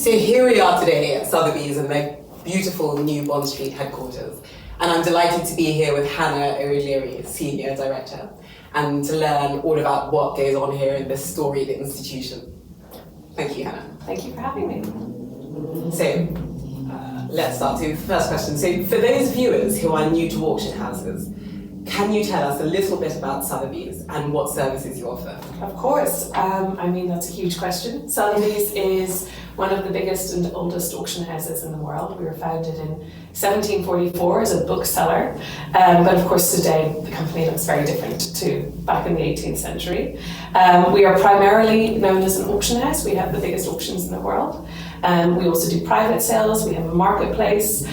So here we are today at Sothebys in their beautiful new Bond Street headquarters. And I'm delighted to be here with HannahO'Leary, Senior Director, and to learn all about what goes on here in this storied institution. Thank you, Hannah. Thank you for having me. So, let's start with the first question. So, for those viewers who are new to auction houses, can you tell us a little bit about Sotheby's and what services you offer? Of course. That's a huge question. Sotheby's is one of the biggest and oldest auction houses in the world. We were founded in 1744 as a bookseller, but of course today the company looks very different to back in the 18th century. We are primarily known as an auction house. We have the biggest auctions in the world. We also do private sales. We have a marketplace.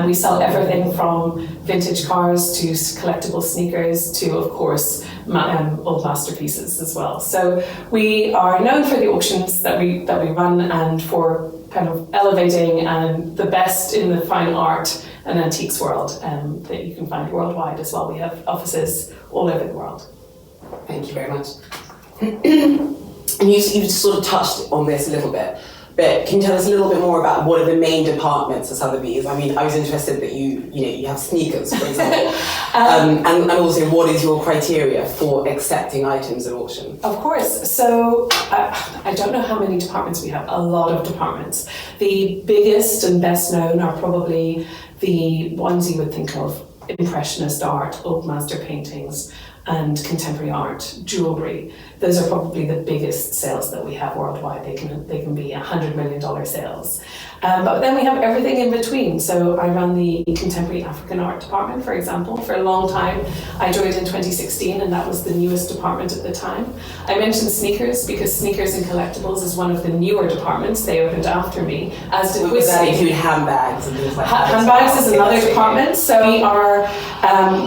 We sell everything from vintage cars to collectible sneakers to, of course, old masterpieces as well. So we are known for the auctions that we run and for kind of elevating the best in the fine art and antiques world that you can find worldwide as well. We have offices all over the world. Thank you very much. And you sort of touched on this a little bit. But can you tell us a little bit more about what are the main departments of Sotheby's? I mean, I was interested that you have sneakers, for example, and also what is your criteria for accepting items at auction? Of course. So I don't know how many departments we have. A lot of departments. The biggest and best known are probably the ones you would think of: Impressionist art, old master paintings, and contemporary art, jewellery. Those are probably the biggest sales that we have worldwide. They can be $100 million sales. But then we have everything in between. So I run the contemporary African art department, for example. For a long time, I joined in 2016, and that was the newest department at the time. I mentioned sneakers because sneakers and collectibles is one of the newer departments. They opened after me, as did whiskey. Does that include handbags and things like that? Handbags is another department. So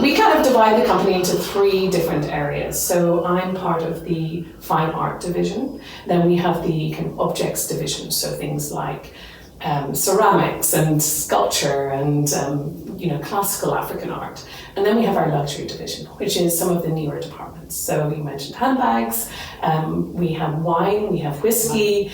we kind of divide the company into three different areas. So I'm part of the fine art division. Then we have the kind of objects division. So things like ceramics and sculpture and classical African art. And then we have our luxury division, which is some of the newer departments. So you mentioned handbags, we have wine, we have whiskey,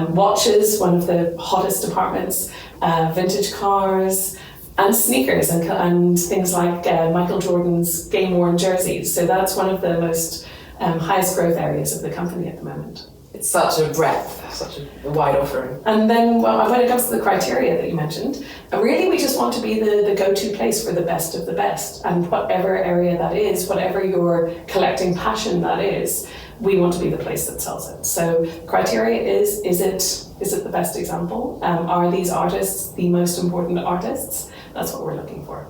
watches, one of the hottest departments, vintage cars, and sneakers and things like Michael Jordan's game-worn jerseys. So that's one of the most highest growth areas of the company at the moment. It's such a breadth, such a wide offering. And then when it comes to the criteria that you mentioned, really we just want to be the go-to place for the best of the best. And whatever area that is, whatever your collecting passion that is, we want to be the place that sells it. So criteria is it the best example? Are these artists the most important artists? That's what we're looking for.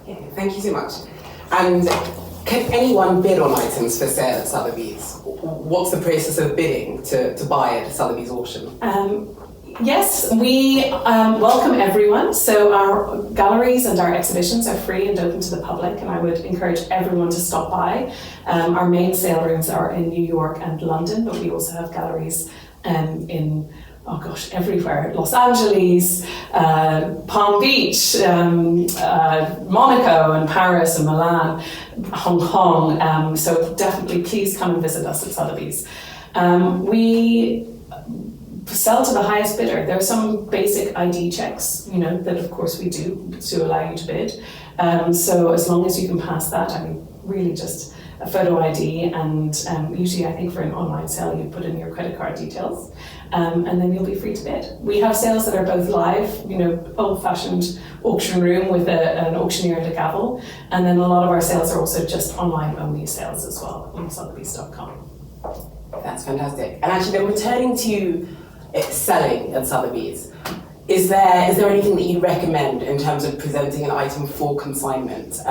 Okay, thank you so much. And can anyone bid on items for sale at Sotheby's? What's the process of bidding to buy at a Sotheby's auction? Yes, we welcome everyone. So our galleries and our exhibitions are free and open to the public, and I would encourage everyone to stop by. Our main sale rooms are in New York and London, but we also have galleries in everywhere. Los Angeles, Palm Beach, Monaco and Paris and Milan, Hong Kong. So definitely please come and visit us at Sotheby's. We sell to the highest bidder. There are some basic ID checks, that of course we do to allow you to bid. So as long as you can pass that, really just a photo ID, and usually I think for an online sale you put in your credit card details, and then you'll be free to bid. We have sales that are both live, old-fashioned auction room with an auctioneer and a gavel, and then a lot of our sales are also just online-only sales as well on Sothebys.com. That's fantastic. And actually, then returning to selling at Sotheby's, is there anything that you recommend in terms of presenting an item for consignment,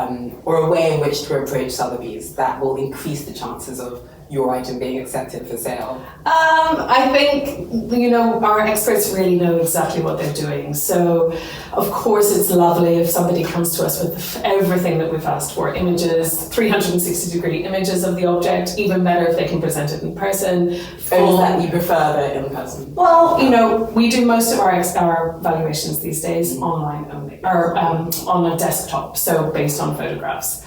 or a way in which to approach Sotheby's that will increase the chances of your item being accepted for sale? I think, our experts really know exactly what they're doing. So, of course, it's lovely if somebody comes to us with everything that we've asked for, images, 360-degree images of the object, even better if they can present it in person. Or is that you prefer the in person? Well, we do most of our valuations these days online only, or on a desktop, so based on photographs.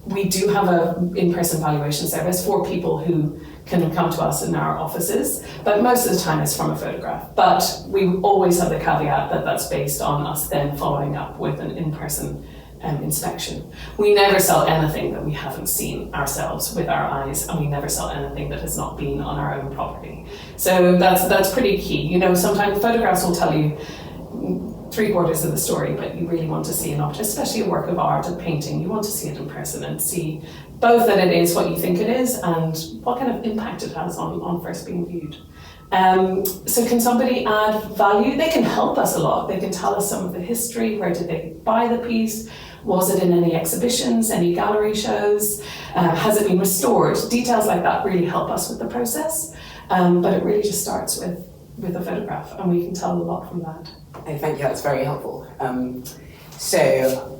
We do have an in-person valuation service for people who can come to us in our offices, but most of the time it's from a photograph. But we always have the caveat that that's based on us then following up with an in-person inspection. We never sell anything that we haven't seen ourselves with our eyes, and we never sell anything that has not been on our own property. So that's pretty key. You know, sometimes photographs will tell you 3/4 of the story, but you really want to see an object, especially a work of art, a painting. You want to see it in person and see both that it is what you think it is and what kind of impact it has on first being viewed. So can somebody add value? They can help us a lot. They can tell us some of the history. Where did they buy the piece? Was it in any exhibitions, any gallery shows? Has it been restored? Details like that really help us with the process. But it really just starts with a photograph, and we can tell a lot from that. I thank you, that's very helpful. So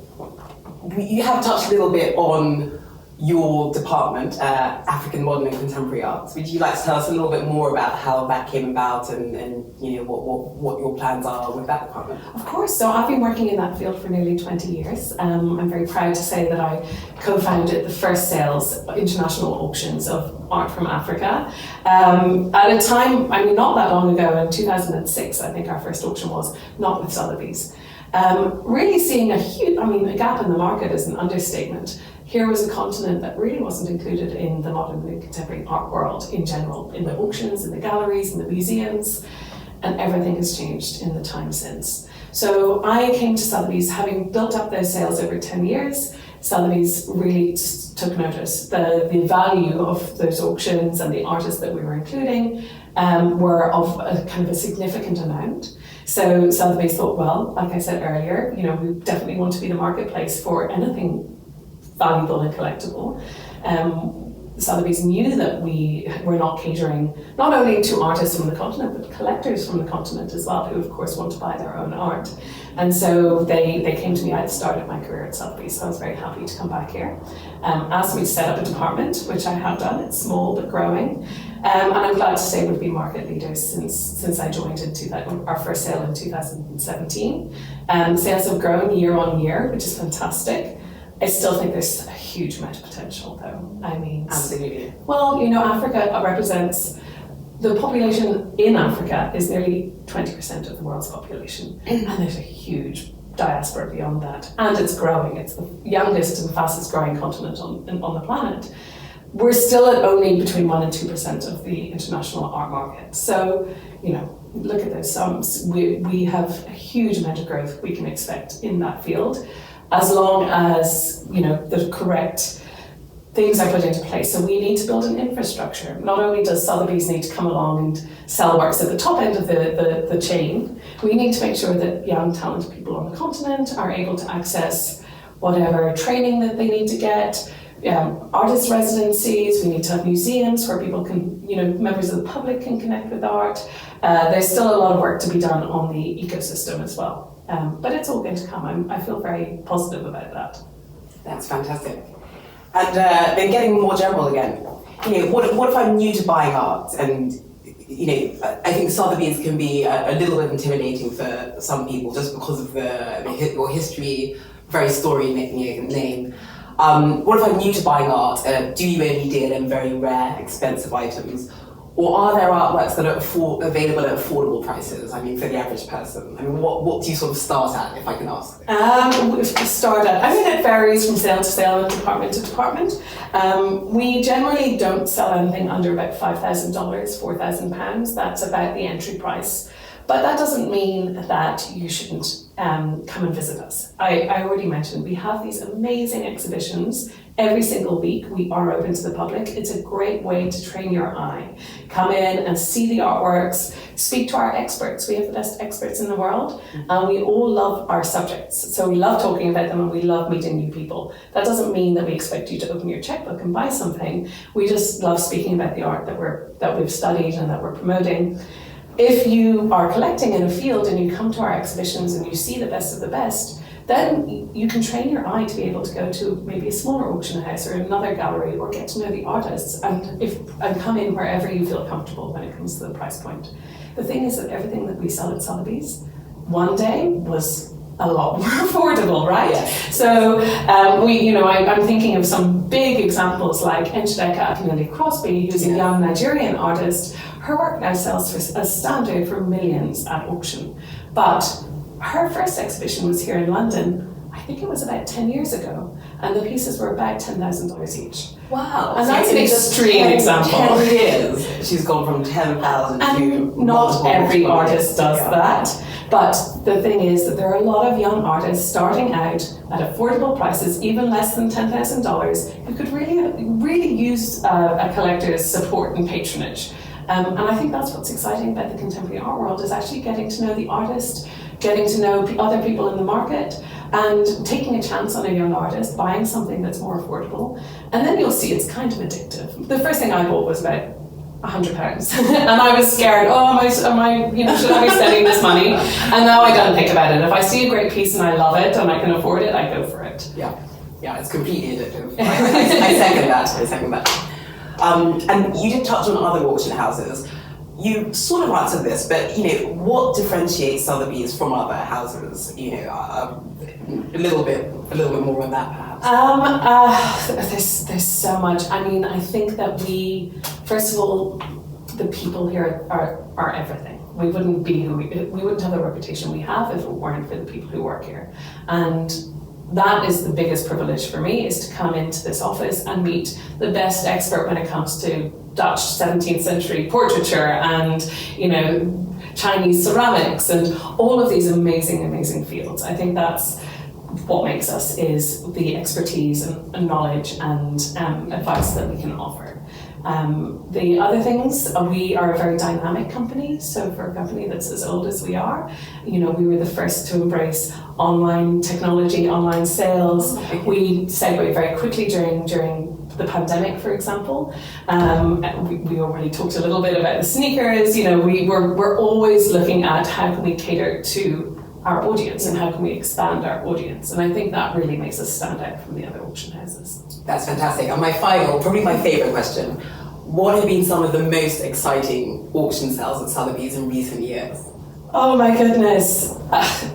you have touched a little bit on your department, African Modern and Contemporary Arts. Would you like to tell us a little bit more about how that came about and you know what your plans are with that department? Of course. So I've been working in that field for nearly 20 years. I'm very proud to say that I co-founded the first sales international auctions of art from Africa. At a time, I mean, not that long ago, in 2006, I think our first auction was, not with Sothebys. Really seeing a gap in the market is an understatement. Here was a continent that really wasn't included in the modern and contemporary art world in general, in the auctions, in the galleries, in the museums, and everything has changed in the time since. So I came to Sothebys, having built up those sales over 10 years. Sothebys really took notice. The value of those auctions and the artists that we were including were of a kind of a significant amount. So Sothebys thought, well, like I said earlier, you know, we definitely want to be the marketplace for anything valuable and collectible. Sothebys knew that we were not catering not only to artists from the continent, but collectors from the continent as well, who of course want to buy their own art. And so they came to me. I started my career at Sothebys, so I was very happy to come back here. Asked me to set up a department, which I have done. It's small but growing. And I'm glad to say we've been market leaders since I joined in our first sale in 2017. Sales have grown year on year, which is fantastic. I still think there's a huge amount of potential, though. I mean, absolutely. Well, you know, Africa represents, the population in Africa is nearly 20% of the world's population, and there's a huge diaspora beyond that, and it's growing. It's the youngest and fastest growing continent on the planet. We're still at only between 1% and 2% of the international art market. So, you know, look at those sums. We have a huge amount of growth we can expect in that field, as long as, you know, the correct things are put into place. So we need to build an infrastructure. Not only does Sothebys need to come along and sell works at the top end of the chain, we need to make sure that young, talented people on the continent are able to access whatever training that they need to get, artist residencies. We need to have museums where people can, you know, members of the public can connect with art. There's still a lot of work to be done on the ecosystem as well. But it's all going to come. I feel very positive about that. That's fantastic. And then getting more general again, you know, what if I'm new to buying art? And, you know, I think Sotheby's can be a little bit intimidating for some people just because of your history, very storied name. What if I'm new to buying art? Do you only deal in very rare, expensive items? Or are there artworks that are available at affordable prices? I mean, for the average person. I mean, what do you sort of start at, if I can ask? It varies from sale to sale and department to department. We generally don't sell anything under about $5,000, £4,000. That's about the entry price. But that doesn't mean that you shouldn't come and visit us. I already mentioned we have these amazing exhibitions every single week. We are open to the public. It's a great way to train your eye. Come in and see the artworks, speak to our experts. We have the best experts in the world, and we all love our subjects. So we love talking about them and we love meeting new people. That doesn't mean that we expect you to open your checkbook and buy something. We just love speaking about the art that we've studied and that we're promoting. If you are collecting in a field and you come to our exhibitions and you see the best of the best, then you can train your eye to be able to go to maybe a smaller auction house or another gallery or get to know the artists and come in wherever you feel comfortable when it comes to the price point. The thing is that everything that we sell at Sotheby's one day was a lot more affordable, right? Yes. So I'm thinking of some big examples like Njideka Akinwumi Crosby, who's a young Nigerian artist. Her work now sells for a standard for millions at auction. But her first exhibition was here in London, I think it was about 10 years ago, and the pieces were about $10,000 each. Wow. And that's an extreme example. 10 years, she's gone from 10,000 to... And not every artist does that. But the thing is that there are a lot of young artists starting out at affordable prices, even less than $10,000, who could really use a collector's support and patronage. And I think that's what's exciting about the contemporary art world, is actually getting to know the artist, getting to know other people in the market, and taking a chance on a young artist, buying something that's more affordable. And then you'll see it's kind of addictive. The first thing I bought was about £100, and I was scared. Am I, should I be spending this money? And now I don't think about it. If I see a great piece and I love it and I can afford it, I go for it. Yeah, it's completely addictive. I second that. And you did touch on other auction houses. You sort of answered this, but what differentiates Sotheby's from other houses? A little bit more on that, perhaps. There's so much. I mean, I think that first of all, the people here are everything. We wouldn't be we wouldn't have the reputation we have if it weren't for the people who work here. And that is the biggest privilege for me, is to come into this office and meet the best expert when it comes to Dutch 17th century portraiture and, Chinese ceramics and all of these amazing fields. I think that's what makes us, is the expertise and knowledge and advice that we can offer. The other things, we are a very dynamic company. So for a company that's as old as we are, we were the first to embrace online technology, online sales. We segued very quickly during the pandemic, for example. We already talked a little bit about the sneakers. We're always looking at how can we cater to our audience and how can we expand our audience. And I think that really makes us stand out from the other auction houses. That's fantastic. And probably my favourite question, what have been some of the most exciting auction sales at Sotheby's in recent years? Oh my goodness.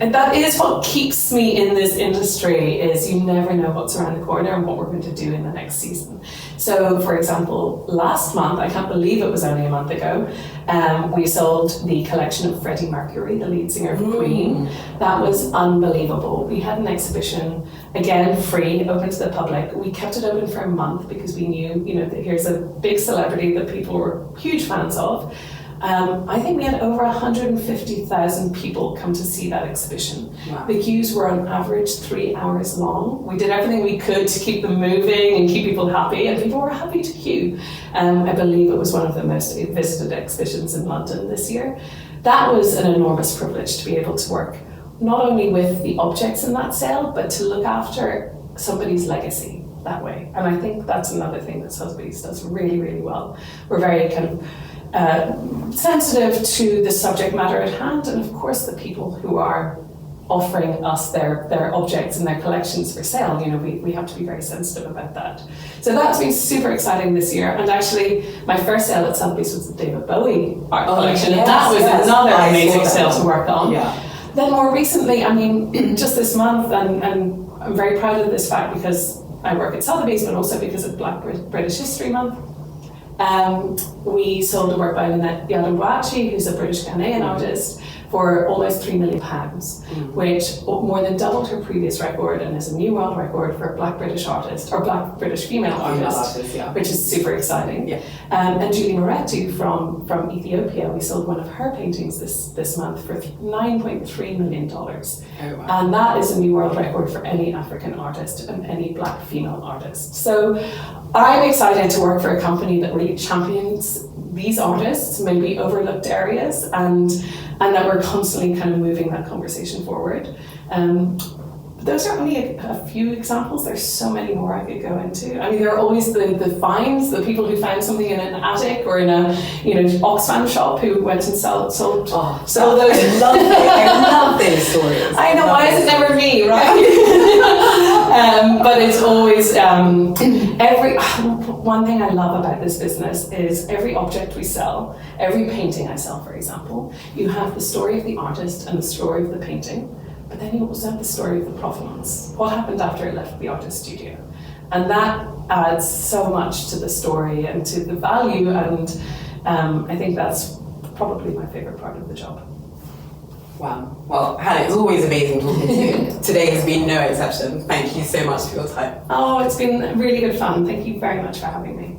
And that is what keeps me in this industry, is you never know what's around the corner and what we're going to do in the next season. So for example, last month, I can't believe it was only a month ago, we sold the collection of Freddie Mercury, the lead singer of Queen. That was unbelievable. We had an exhibition, again, free, open to the public. We kept it open for a month because we knew, that here's a big celebrity that people were huge fans of. I think we had over 150,000 people come to see that exhibition. Wow. The queues were on average 3 hours long. We did everything we could to keep them moving and keep people happy, and people were happy to queue. I believe it was one of the most visited exhibitions in London this year. That was an enormous privilege to be able to work not only with the objects in that sale, but to look after somebody's legacy that way. And I think that's another thing that Sotheby's does really, really well. We're very kind of sensitive to the subject matter at hand, and of course the people who are offering us their objects and their collections for sale, we have to be very sensitive about that. So that's been super exciting this year, and actually my first sale at Sotheby's was the David Bowie art collection, and that was another amazing sale to work on. Then more recently, just this month, and I'm very proud of this fact because I work at Sotheby's, but also because of Black British History Month. We sold a work by Lynette Yadamboachi, who's a British Ghanaian artist, for almost £3 million, which more than doubled her previous record and is a new world record for a Black British artist, or Black British female artist, which is super exciting. And Julie Moretti from Ethiopia, we sold one of her paintings this month for $9.3 million. And that is a new world record for any African artist and any Black female artist. So I'm excited to work for a company that really champions these artists, maybe overlooked areas, and that we're constantly kind of moving that conversation forward. Those are only a few examples. There's so many more I could go into. There are always the finds, the people who found something in an attic or in a Oxfam shop who went and sold those. I love those stories. I know, why is it never me, right? But it's always one thing I love about this business is every object we sell, every painting I sell, for example, you have the story of the artist and the story of the painting. but then you also have the story of the provenance. What happened after it left the artist studio? And that adds so much to the story and to the value, and I think that's probably my favourite part of the job. Wow. Well, Hannah, it's always amazing talking to you. Today has been no exception. Thank you so much for your time. Oh, it's been really good fun. Thank you very much for having me.